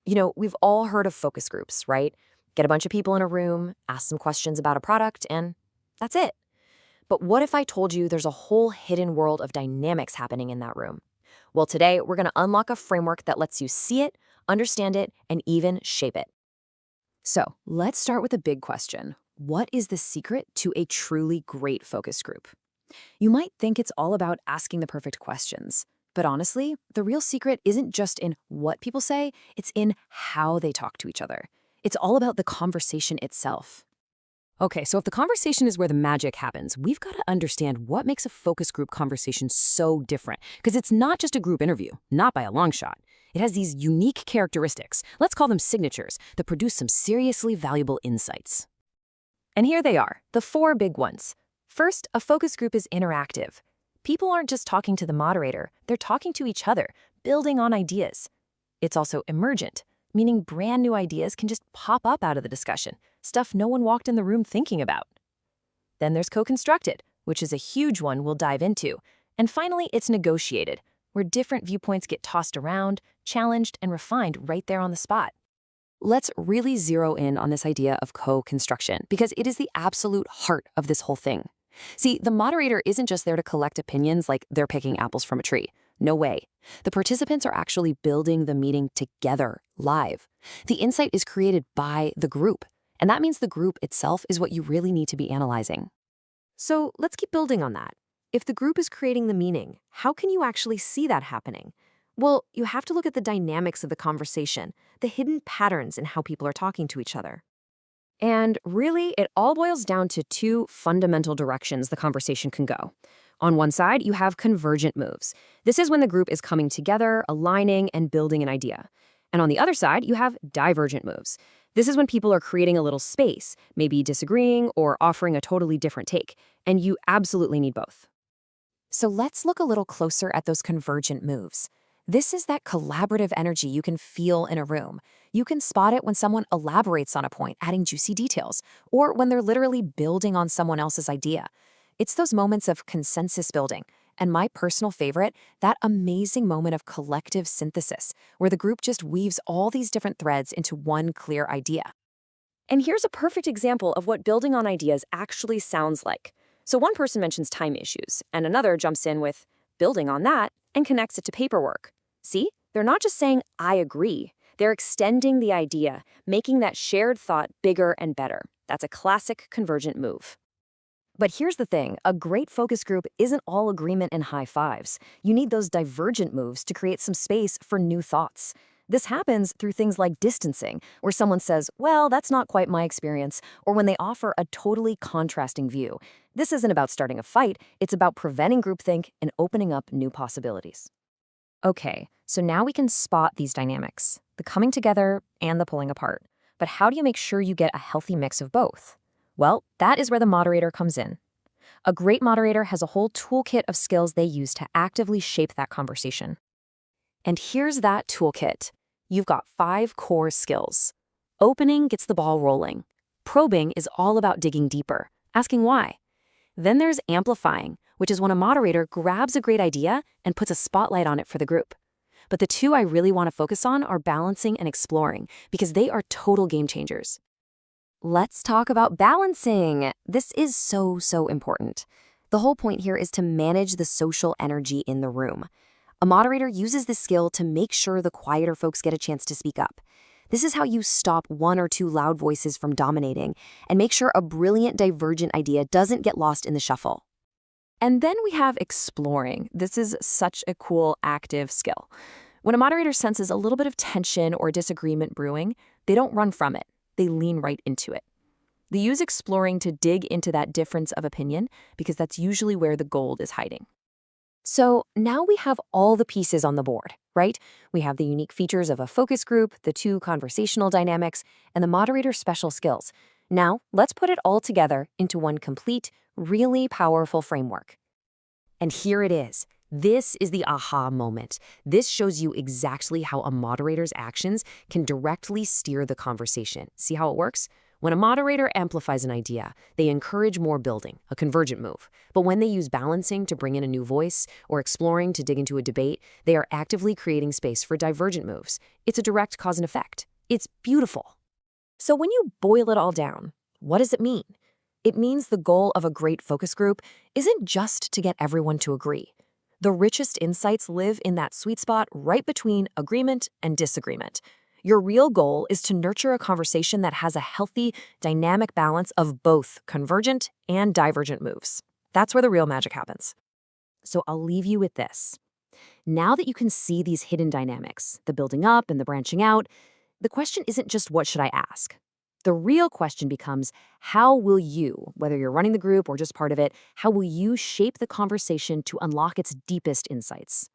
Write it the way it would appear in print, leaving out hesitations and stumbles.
We've all heard of focus groups, right? Get a bunch of people in a room, ask some questions about a product, and that's it. But what if I told you there's a whole hidden world of dynamics happening in that room? Well, today we're going to unlock a framework that lets you see it, understand it, and even shape it. So let's start with a big question. What is the secret to a truly great focus group? You might think it's all about asking the perfect questions. But honestly, the real secret isn't just in what people say, it's in how they talk to each other. It's all about the conversation itself. Okay, so if the conversation is where the magic happens, we've got to understand what makes a focus group conversation so different. Because it's not just a group interview, not by a long shot. It has these unique characteristics, let's call them signatures, that produce some seriously valuable insights. And here they are, the 4 big ones. First, a focus group is interactive. People aren't just talking to the moderator, they're talking to each other, building on ideas. It's also emergent, meaning brand new ideas can just pop up out of the discussion, stuff no one walked in the room thinking about. Then there's co-constructed, which is a huge one we'll dive into. And finally, it's negotiated, where different viewpoints get tossed around, challenged, and refined right there on the spot. Let's really zero in on this idea of co-construction, because it is the absolute heart of this whole thing. See, the moderator isn't just there to collect opinions like they're picking apples from a tree. No way. The participants are actually building the meeting together, live. The insight is created by the group, and that means the group itself is what you really need to be analyzing. So let's keep building on that. If the group is creating the meaning, how can you actually see that happening? Well, you have to look at the dynamics of the conversation, the hidden patterns in how people are talking to each other. And really, it all boils down to 2 fundamental directions the conversation can go. On one side, you have convergent moves. This is when the group is coming together, aligning, and building an idea. And on the other side, you have divergent moves. This is when people are creating a little space, maybe disagreeing or offering a totally different take. And you absolutely need both. So let's look a little closer at those convergent moves. This is that collaborative energy you can feel in a room. You can spot it when someone elaborates on a point, adding juicy details, or when they're literally building on someone else's idea. It's those moments of consensus building, and my personal favorite, that amazing moment of collective synthesis, where the group just weaves all these different threads into one clear idea. And here's a perfect example of what building on ideas actually sounds like. So one person mentions time issues, and another jumps in with building on that and connects it to paperwork. See, they're not just saying, I agree. They're extending the idea, making that shared thought bigger and better. That's a classic convergent move. But here's the thing, a great focus group isn't all agreement and high fives. You need those divergent moves to create some space for new thoughts. This happens through things like distancing, where someone says, well, that's not quite my experience, or when they offer a totally contrasting view. This isn't about starting a fight, it's about preventing groupthink and opening up new possibilities. Okay, so now we can spot these dynamics, the coming together and the pulling apart. But how do you make sure you get a healthy mix of both? Well, that is where the moderator comes in. A great moderator has a whole toolkit of skills they use to actively shape that conversation. And here's that toolkit. You've got 5 core skills. Opening gets the ball rolling. Probing is all about digging deeper, asking why. Then there's amplifying, which is when a moderator grabs a great idea and puts a spotlight on it for the group. But the 2 I really want to focus on are balancing and exploring, because they are total game changers. Let's talk about balancing. This is so important. The whole point here is to manage the social energy in the room. A moderator uses this skill to make sure the quieter folks get a chance to speak up. This is how you stop 1 or 2 loud voices from dominating and make sure a brilliant divergent idea doesn't get lost in the shuffle. And then we have exploring. This is such a cool, active skill. When a moderator senses a little bit of tension or disagreement brewing, they don't run from it. They lean right into it. They use exploring to dig into that difference of opinion because that's usually where the gold is hiding. So now we have all the pieces on the board, right? We have the unique features of a focus group, the 2 conversational dynamics, and the moderator's special skills. Now, let's put it all together into one complete, really powerful framework. And here it is. This is the aha moment. This shows you exactly how a moderator's actions can directly steer the conversation. See how it works? When a moderator amplifies an idea, they encourage more building, a convergent move. But when they use balancing to bring in a new voice or exploring to dig into a debate, they are actively creating space for divergent moves. It's a direct cause and effect. It's beautiful. So when you boil it all down, what does it mean? It means the goal of a great focus group isn't just to get everyone to agree. The richest insights live in that sweet spot right between agreement and disagreement. Your real goal is to nurture a conversation that has a healthy, dynamic balance of both convergent and divergent moves. That's where the real magic happens. So I'll leave you with this. Now that you can see these hidden dynamics, the building up and the branching out, the question isn't just what should I ask? The real question becomes, how will you, whether you're running the group or just part of it, how will you shape the conversation to unlock its deepest insights?